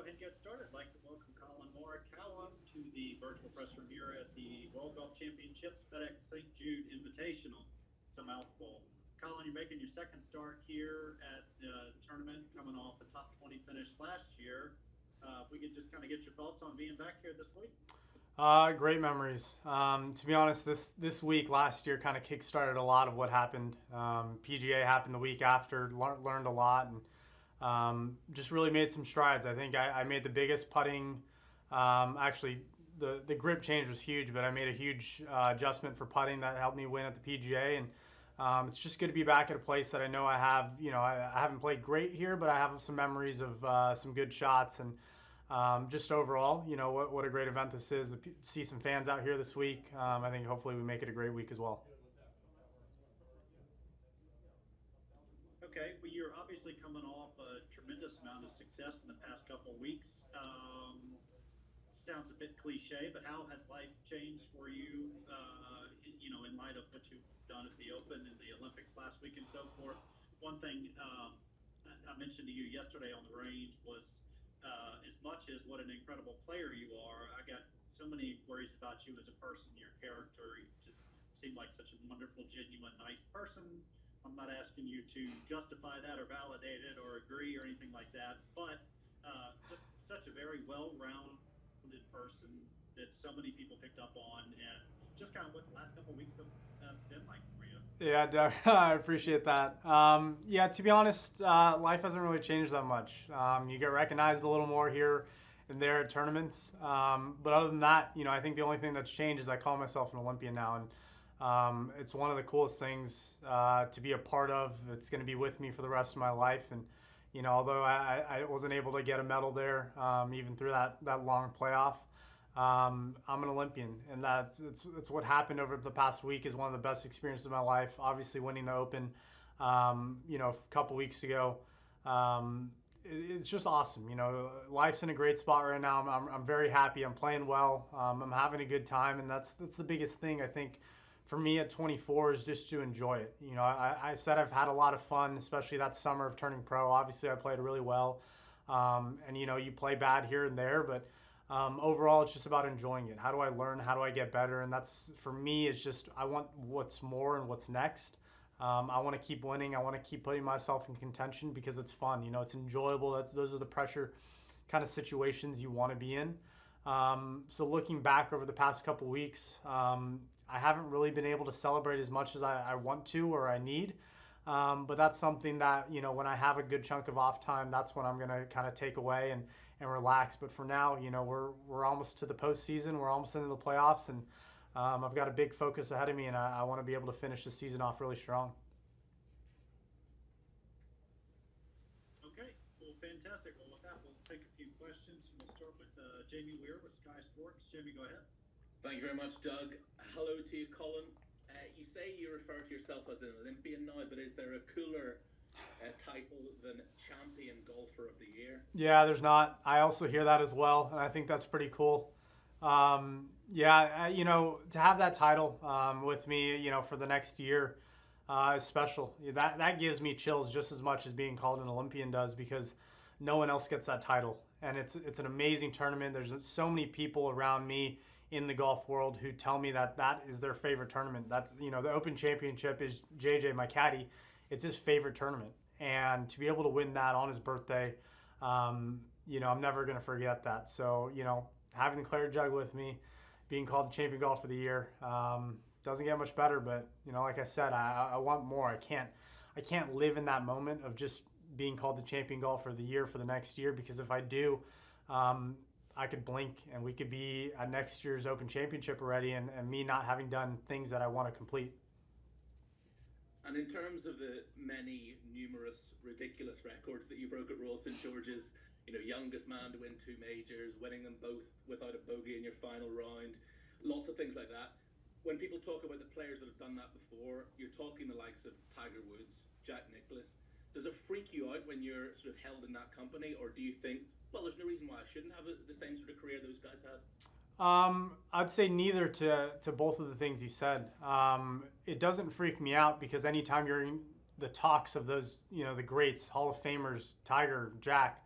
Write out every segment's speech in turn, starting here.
ahead and get started. I'd like to welcome Collin Morikawa to the virtual press room here at the World Golf Championships FedEx St. Jude Invitational. It's a mouthful. Collin, you're making your second start here at the tournament, coming off a top 20 finish last year. If we could just kind of get your thoughts on being back here this week. Great memories. To be honest, this week last year kind of kickstarted a lot of what happened. PGA happened the week after, learned a lot, and just really made some strides. I think I made the biggest putting. Actually, the grip change was huge, but I made a huge adjustment for putting that helped me win at the PGA. And it's just good to be back at a place that I know I have. I haven't played great here, but I have some memories of some good shots and. Just overall, what a great event this is. To see some fans out here this week. I think hopefully we make it a great week as well. Okay, well, you're obviously coming off a tremendous amount of success in the past couple of weeks. Sounds a bit cliche, but how has life changed for you, in light of what you've done at the Open and the Olympics last week and so forth? One thing I mentioned to you yesterday on the range was as much as what an incredible player you are, I got so many worries about you as a person, your character. You just seem like such a wonderful, genuine, nice person. I'm not asking you to justify that or validate it or agree or anything like that, but just such a very well-rounded person that so many people picked up on, and just kind of what the last couple of weeks have been like for you. Yeah, Doug, I appreciate that. To be honest, life hasn't really changed that much. You get recognized a little more here and there at tournaments. But other than that, I think the only thing that's changed is I call myself an Olympian now. And it's one of the coolest things to be a part of. It's going to be with me for the rest of my life. And, although I wasn't able to get a medal there, even through that long playoff, I'm an Olympian, and it's what happened over the past week is one of the best experiences of my life. Obviously, winning the Open, a couple weeks ago, it's just awesome. Life's in a great spot right now. I'm very happy. I'm playing well. I'm having a good time, and that's the biggest thing I think for me at 24 is just to enjoy it. I said I've had a lot of fun, especially that summer of turning pro. Obviously, I played really well, and you play bad here and there, but. Overall, it's just about enjoying it. How do I learn? How do I get better? And that's, for me, it's just I want what's more and what's next. I want to keep winning. I want to keep putting myself in contention because it's fun. It's enjoyable. Those are the pressure kind of situations you want to be in. So looking back over the past couple weeks, I haven't really been able to celebrate as much as I want to or I need. But that's something that, when I have a good chunk of off time, that's when I'm going to kind of take away and relax. But for now, we're almost to the postseason. We're almost into the playoffs, and I've got a big focus ahead of me, and I want to be able to finish the season off really strong. Okay, well, fantastic. Well, with that, we'll take a few questions. We'll start with Jamie Weir with Sky Sports. Jamie, go ahead. Thank you very much, Doug. Hello to you, Collin. You say you refer to yourself as an Olympian now, but is there a cooler title than Champion Golfer of the Year? Yeah, there's not. I also hear that as well, and I think that's pretty cool. To have that title with me, for the next year is special. That gives me chills just as much as being called an Olympian does, because no one else gets that title, and it's an amazing tournament. There's so many people around me in the golf world who tell me that is their favorite tournament. That's, the Open Championship is JJ, my caddy. It's his favorite tournament. And to be able to win that on his birthday, I'm never going to forget that. So, having the Claret Jug with me, being called the Champion Golf of the Year, doesn't get much better. But, like I said, I want more. I can't live in that moment of just being called the Champion Golfer of the Year for the next year, because if I do, I could blink and we could be at next year's Open Championship already, and me not having done things that I want to complete. And in terms of the many numerous ridiculous records that you broke at Royal St. George's, youngest man to win 2 majors, winning them both without a bogey in your final round, lots of things like that. When people talk about the players that have done that before, you're talking the likes of Tiger Woods, Jack Nicklaus. Does it freak you out when you're sort of held in that company, or do you think, well, there's no reason why I shouldn't have the same sort of career those guys had? I'd say neither to both of the things you said. It doesn't freak me out because anytime you're in the talks of those, the greats, Hall of Famers, Tiger, Jack,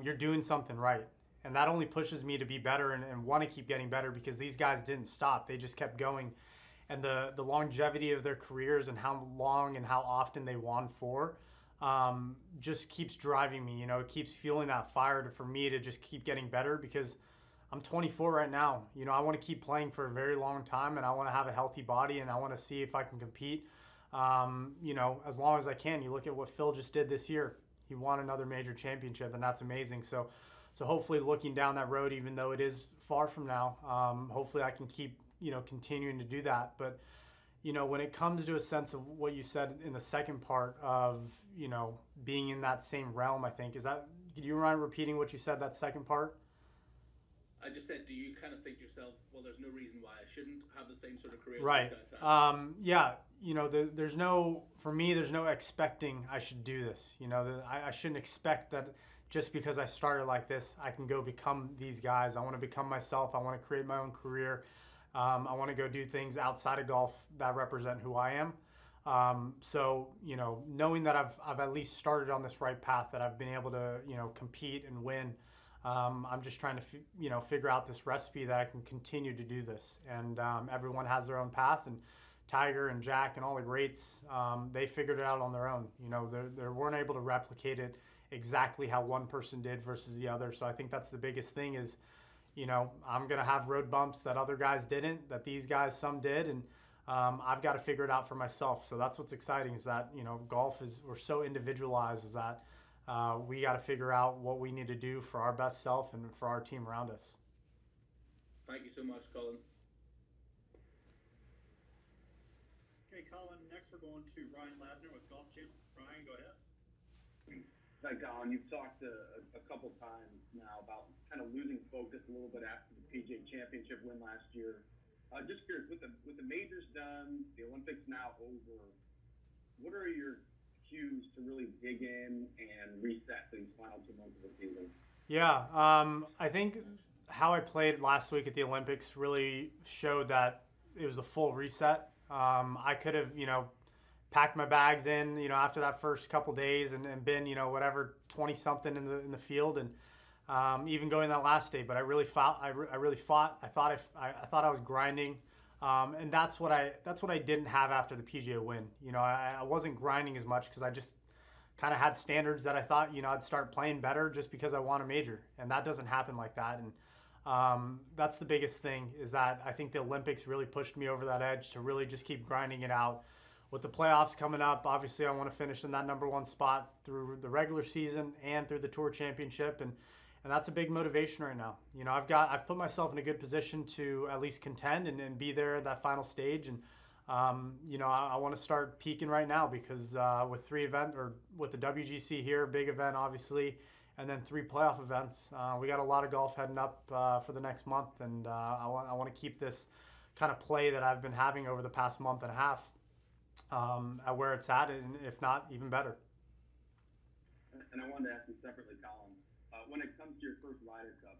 you're doing something right. And that only pushes me to be better and want to keep getting better, because these guys didn't stop. They just kept going. And the longevity of their careers and how long and how often they won for just keeps driving me. You know, it keeps fueling that fire for me to just keep getting better, because I'm 24 right now. You know, I want to keep playing for a very long time, and I want to have a healthy body, and I want to see if I can compete, you know, as long as I can. You look at what Phil just did this year. He won another major championship, and that's amazing. So hopefully looking down that road, even though it is far from now, hopefully I can keep, you know, continuing to do that. But, you know, when it comes to a sense of what you said in the second part of, you know, being in that same realm, I think, could you mind repeating what you said, that second part? I just said, do you kind of think yourself, well, there's no reason why I shouldn't have the same sort of career Right. that you guys have? Yeah, you know, there's no expecting I should do this. You know, I shouldn't expect that just because I started like this, I can go become these guys. I want to become myself. I want to create my own career. I want to go do things outside of golf that represent who I am. So, you know, knowing that I've at least started on this right path, that I've been able to, you know, compete and win. I'm just trying to, you know, figure out this recipe that I can continue to do this. And everyone has their own path, and Tiger and Jack and all the greats, they figured it out on their own. You know, they weren't able to replicate it exactly how one person did versus the other. So I think that's the biggest thing is, you know, I'm going to have road bumps that other guys didn't, that these guys, some did. And I've got to figure it out for myself. So that's what's exciting, is that, you know, we're so individualized, is that we got to figure out what we need to do for our best self and for our team around us. Thank you so much, Collin. Okay, Collin, next we're going to Ryan Ladner with Golf Channel. Ryan, go ahead. Hi, Collin. You've talked a couple times now about kind of losing focus a little bit after the PGA Championship win last year. Just curious, with the majors done, the Olympics now over, what are your cues to really dig in and reset these final 2 months of the season? Yeah, I think how I played last week at the Olympics really showed that it was a full reset. I could have, you know, packed my bags in, you know, after that first couple days and been, you know, whatever 20 something in the field, and even going that last day. But I really fought. I thought I was grinding, and that's what I didn't have after the PGA win. You know, I wasn't grinding as much because I just kind of had standards that I thought, you know, I'd start playing better just because I won a major, and that doesn't happen like that. And that's the biggest thing, is that I think the Olympics really pushed me over that edge to really just keep grinding it out. With the playoffs coming up, obviously I want to finish in that #1 spot through the regular season and through the Tour Championship, and that's a big motivation right now. You know, I've put myself in a good position to at least contend and be there at that final stage, and you know, I want to start peaking right now, because with with the WGC here, big event obviously, and then 3 playoff events, we got a lot of golf heading up for the next month, and I want to keep this kind of play that I've been having over the past month and a half at where it's at, and if not, even better. And I wanted to ask you separately, Collin, when it comes to your first Ryder Cup,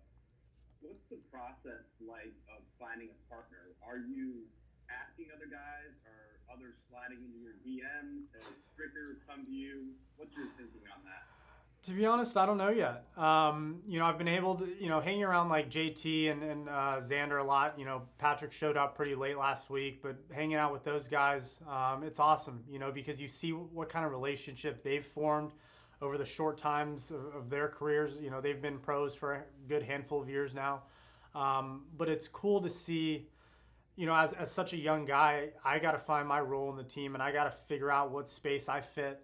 what's the process like of finding a partner? Are you asking other guys? Are others sliding into your DMs? Does Stricker come to you? What's your thinking on that? To be honest, I don't know yet. You know, I've been able to, you know, hanging around like JT and Xander a lot. You know, Patrick showed up pretty late last week, but hanging out with those guys, it's awesome, you know, because you see what kind of relationship they've formed over the short times of their careers. You know, they've been pros for a good handful of years now. But it's cool to see, you know, as such a young guy, I got to find my role in the team, and I got to figure out what space I fit.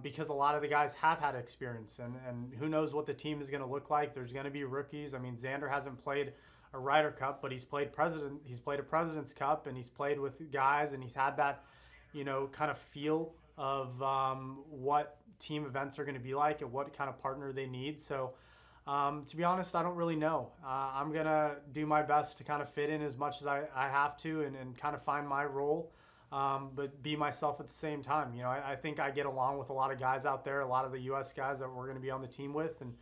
Because a lot of the guys have had experience, and who knows what the team is going to look like. There's going to be rookies. I mean, Xander hasn't played a Ryder Cup, but he's played a President's Cup, and he's played with guys, and he's had that, you know, kind of feel of what team events are going to be like and what kind of partner they need. So to be honest, I don't really know. I'm going to do my best to kind of fit in as much as I have to, and kind of find my role. But be myself at the same time. You know, I think I get along with a lot of guys out there, a lot of the U.S. guys that we're going to be on the team with, and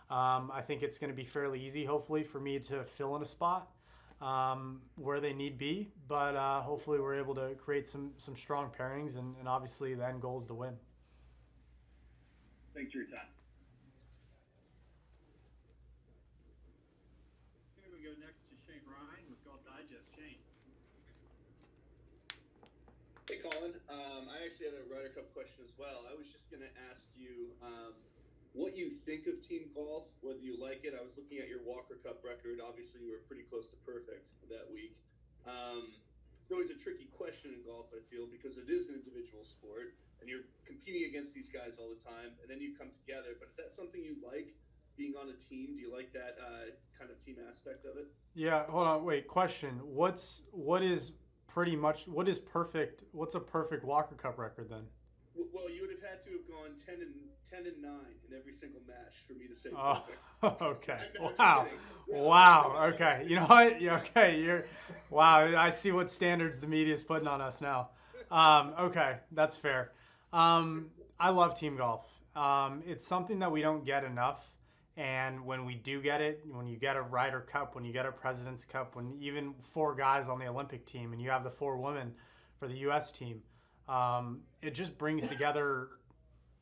I think it's going to be fairly easy, hopefully, for me to fill in a spot where they need be. But hopefully we're able to create some strong pairings, and obviously the end goal is to win. Thanks for your time. I actually had a Ryder Cup question as well. I was just going to ask you what you think of team golf, whether you like it. I was looking at your Walker Cup record. Obviously, you were pretty close to perfect that week. It's always a tricky question in golf, I feel, because it is an individual sport, and you're competing against these guys all the time, and then you come together. But is that something you like, being on a team? Do you like that kind of team aspect of it? Yeah, hold on, wait. Question: what is perfect? What's a perfect Walker Cup record then? Well, you would have had to have gone 10-9 in every single match for me to say Oh, perfect. okay. I'm Wow. kidding. Wow. Okay. You know what? Okay. Wow. I see what standards the media is putting on us now. Okay. That's fair. I love team golf. It's something that we don't get enough. And when we do get it, when you get a Ryder Cup, when you get a President's Cup, when even 4 guys on the Olympic team and you have the 4 women for the U.S. team, it just brings together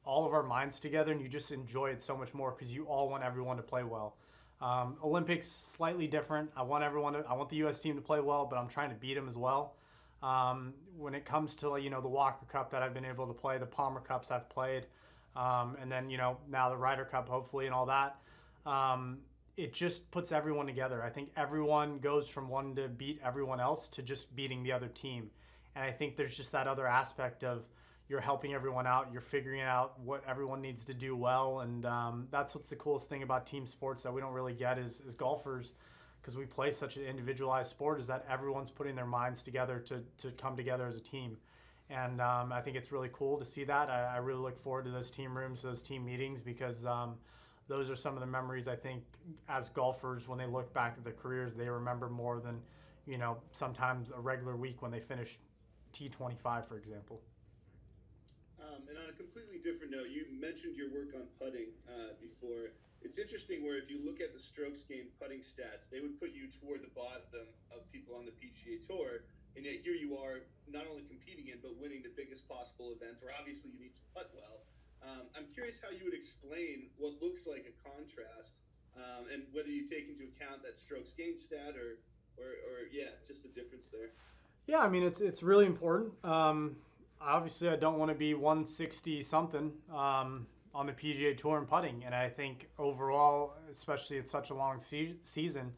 all of our minds together, and you just enjoy it so much more because you all want everyone to play well. Olympics slightly different. I want the U.S. team to play well, but I'm trying to beat them as well. When it comes to the Walker Cup that I've been able to play, the Palmer Cups I've played, and then now the Ryder Cup hopefully and all that. It just puts everyone together. I think everyone goes from wanting to beat everyone else to just beating the other team. And I think there's just that other aspect of you're helping everyone out, you're figuring out what everyone needs to do well, and that's what's the coolest thing about team sports that we don't really get as golfers, because we play such an individualized sport, is that everyone's putting their minds together to come together as a team. And I think it's really cool to see that. I really look forward to those team rooms, those team meetings, because those are some of the memories I think as golfers, when they look back at their careers, they remember more than sometimes a regular week when they finish T25, for example. And on a completely different note, you mentioned your work on putting before. It's interesting where if you look at the strokes gained putting stats, they would put you toward the bottom of people on the PGA Tour, and yet here you are not only competing in, but winning the biggest possible events, where obviously you need to putt well. I'm curious how you would explain what looks like a contrast, and whether you take into account that strokes gained stat or just the difference there. Yeah, I mean, it's really important. Obviously, I don't want to be 160 something on the PGA Tour in putting, and I think overall, especially at such a long season,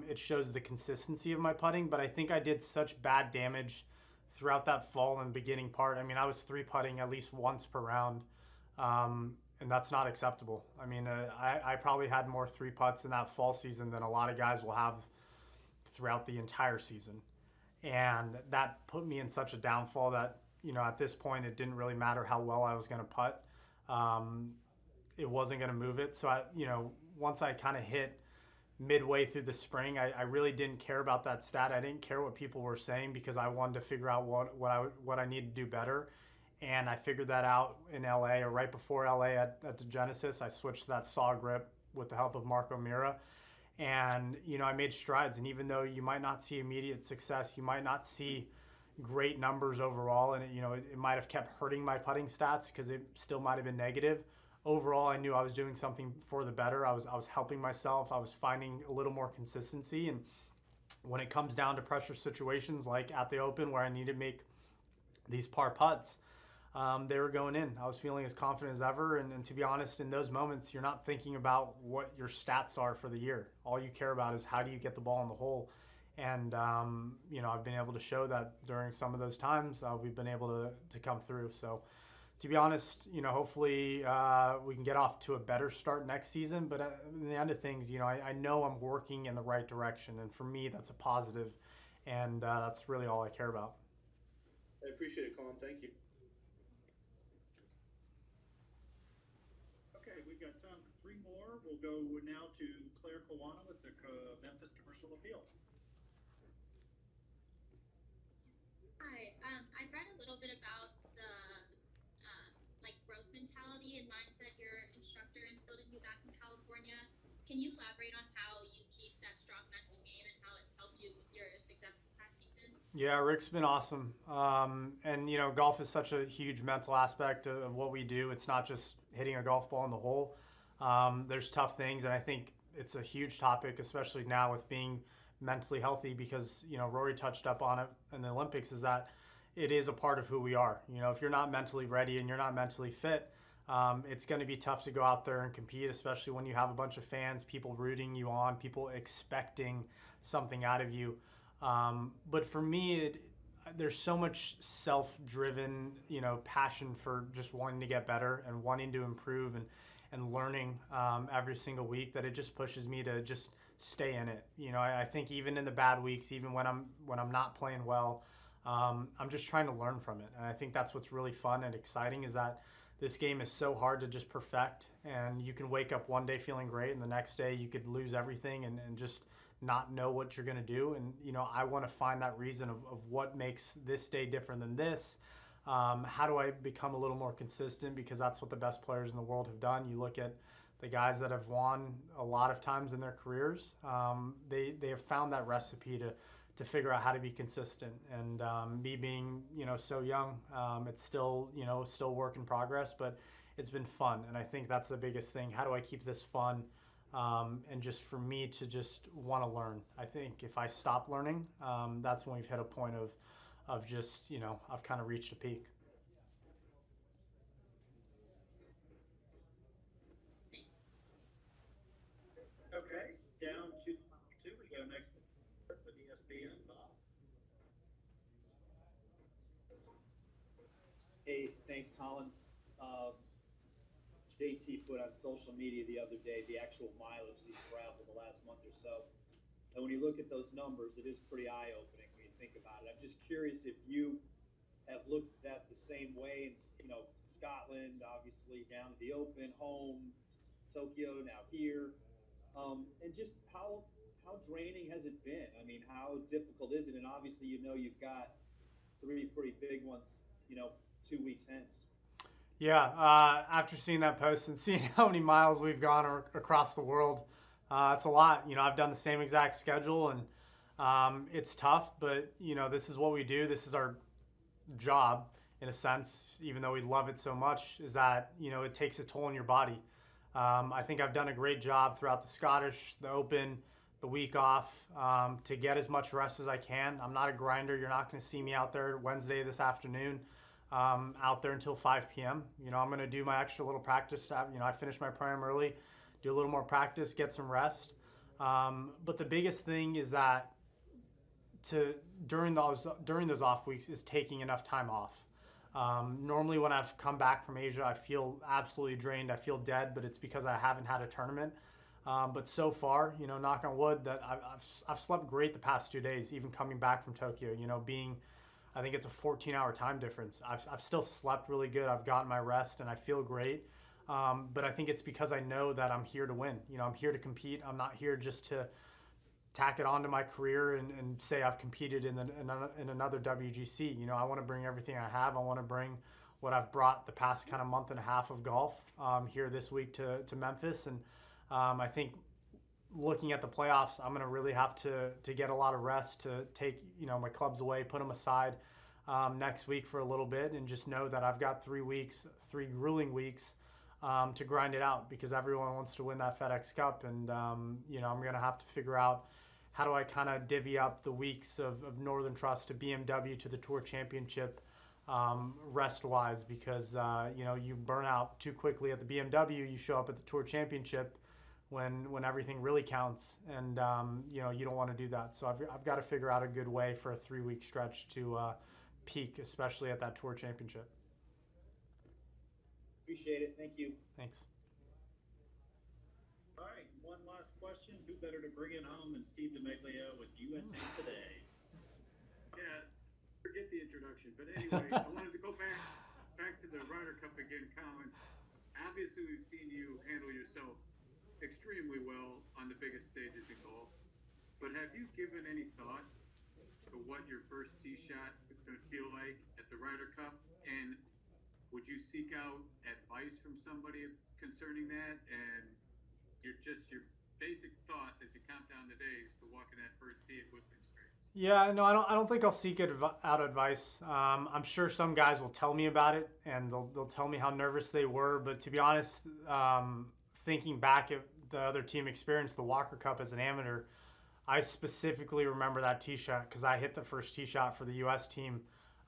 it shows the consistency of my putting. But I think I did such bad damage throughout that fall and beginning part. I mean, I was 3-putting at least once per round, and that's not acceptable. I mean, I probably had more 3-putts in that fall season than a lot of guys will have throughout the entire season. And that put me in such a downfall that, at this point, it didn't really matter how well I was going to putt. It wasn't going to move it. So, once I kind of hit midway through the spring, I really didn't care about that stat. I didn't care what people were saying, because I wanted to figure out what I needed to do better. And I figured that out in LA, or right before LA at the Genesis. I switched to that saw grip with the help of Marco Mira. And, I made strides. And even though you might not see immediate success, you might not see great numbers overall, and it might have kept hurting my putting stats because it still might have been negative. Overall, I knew I was doing something for the better. I was helping myself. I was finding a little more consistency. And when it comes down to pressure situations like at the Open, where I need to make these par putts, they were going in. I was feeling as confident as ever. And to be honest, in those moments, you're not thinking about what your stats are for the year. All you care about is how do you get the ball in the hole. And, I've been able to show that during some of those times we've been able to come through. So to be honest, hopefully we can get off to a better start next season. But in the end of things, I know I'm working in the right direction. And for me, that's a positive. And that's really all I care about. I appreciate it, Collin. Thank you. Okay, we've got time for 3 more. We'll go now to Claire Kawana with the Memphis Commercial Appeal. Hi, I read a little bit about the growth mentality and mindset your instructor instilled in you back in California. Can you elaborate on how you keep that strong mental game and how it's helped you with your success this past season? Yeah, Rick's been awesome. And, golf is such a huge mental aspect of what we do. It's not just hitting a golf ball in the hole. There's tough things, and I think it's a huge topic, especially now with being mentally healthy, because Rory touched up on it in the Olympics, is that it is a part of who we are. You know, if you're not mentally ready and you're not mentally fit, it's going to be tough to go out there and compete, especially when you have a bunch of fans, people rooting you on, people expecting something out of you. But for me, there's so much self-driven, you know, passion for just wanting to get better and wanting to improve and learning every single week that it just pushes me to just stay in it. You know, I think even in the bad weeks, even when I'm not playing well, I'm just trying to learn from it. And I think that's what's really fun and exciting, is that this game is so hard to just perfect, and you can wake up one day feeling great and the next day you could lose everything and just not know what you're going to do. And, you know, I want to find that reason of what makes this day different than this. How do I become a little more consistent? Because that's what the best players in the world have done. You look at the guys that have won a lot of times in their careers, they have found that recipe to figure out how to be consistent. And me being, you know, so young, it's still, you know, still work in progress, but it's been fun. And I think that's the biggest thing. How do I keep this fun? And just for me to just want to learn. I think if I stop learning, that's when we've hit a point of just, you know, I've kind of reached a peak. Okay, down to two. We go next with ESPN. Bob. Hey, thanks, Collin. JT put on social media the other day the actual mileage he's traveled the last month or so. And when you look at those numbers, it is pretty eye-opening when you think about it. I'm just curious if you have looked at that the same way. And, you know, Scotland, obviously, down to the Open, home, Tokyo, now here. And just how draining has it been? I mean, how difficult is it? And obviously, you know, you've got three pretty big ones, you know, 2 weeks hence. Yeah, after seeing that post and seeing how many miles we've gone across the world, it's a lot. You know, I've done the same exact schedule, and it's tough, but, you know, this is what we do. This is our job, in a sense, even though we love it so much, is that, you know, it takes a toll on your body. I think I've done a great job throughout the Scottish, the Open, the week off, to get as much rest as I can. I'm not a grinder. You're not going to see me out there Wednesday this afternoon, out there until 5 p.m. You know, I'm going to do my extra little practice. You know, I finish my program early, do a little more practice, get some rest. But the biggest thing is that during those off weeks is taking enough time off. Normally when I've come back from Asia, I feel absolutely drained. I feel dead, but it's because I haven't had a tournament. But so far, you know, knock on wood, that I've slept great the past 2 days, even coming back from Tokyo, you know, I think it's a 14-hour time difference. I've still slept really good. I've gotten my rest and I feel great. But I think it's because I know that I'm here to win. You know, I'm here to compete. I'm not here just to tack it onto my career and say I've competed in another WGC. You know, I want to bring everything I have. I want to bring what I've brought the past kind of month and a half of golf here this week to Memphis. And I think looking at the playoffs, I'm going to really have to get a lot of rest, to take, you know, my clubs away, put them aside next week for a little bit, and just know that I've got 3 grueling weeks to grind it out, because everyone wants to win that FedEx Cup. And, you know, I'm going to have to figure out how do I kind of divvy up the weeks of Northern Trust to BMW to the Tour Championship rest-wise, because, you know, you burn out too quickly at the BMW, you show up at the Tour Championship when everything really counts, and you know, you don't want to do that. So I've got to figure out a good way for a 3-week stretch to peak, especially at that Tour Championship. Appreciate it. Thank you. Thanks. All right, one last question. Who better to bring it home than Steve DeMaglio with USA Today? Yeah, forget the introduction. But anyway, I wanted to go back to the Ryder Cup again, Collin. Obviously, we've seen you handle yourself extremely well on the biggest stages in golf. But have you given any thought to what your first tee shot is going to feel like at the Ryder Cup? And would you seek out advice from somebody concerning that? And your basic thoughts as you count down the days to walking that first tee at Whistling Straits? Yeah, no, I don't think I'll seek out advice. I'm sure some guys will tell me about it, and they'll tell me how nervous they were. But to be honest, thinking back at the other team experience, the Walker Cup as an amateur, I specifically remember that tee shot because I hit the first tee shot for the U.S. team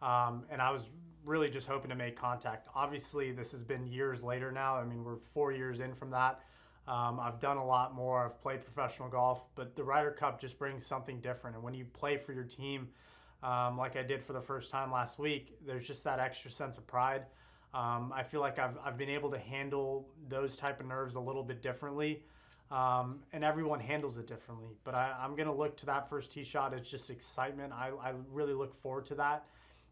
And I was really just hoping to make contact. Obviously, this has been years later now. I mean, we're 4 years in from that. I've done a lot more. I've played professional golf, but the Ryder Cup just brings something different. And when you play for your team, like I did for the first time last week, there's just that extra sense of pride. I feel like I've been able to handle those type of nerves a little bit differently, and everyone handles it differently. But I'm going to look to that first tee shot as just excitement. I really look forward to that.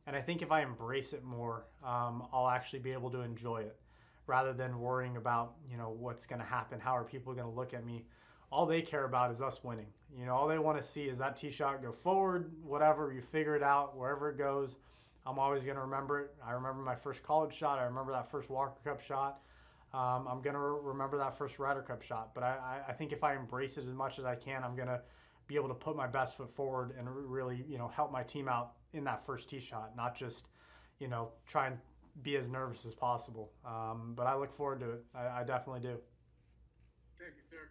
And I think if I embrace it more, I'll actually be able to enjoy it rather than worrying about, what's going to happen. How are people going to look at me? All they care about is us winning. All they want to see is that tee shot go forward, whatever, you figure it out, wherever it goes. I'm always going to remember it. I remember my first college shot. I remember that first Walker Cup shot. I'm going to remember that first Ryder Cup shot. But I think if I embrace it as much as I can, I'm going to be able to put my best foot forward and really, help my team out in that first tee shot, not just, try and be as nervous as possible. But I look forward to it. I definitely do. Thank you, sir.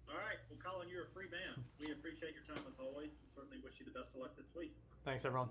All right. Well, Collin, you're a free man. We appreciate your time as always. We certainly wish you the best of luck this week. Thanks, everyone.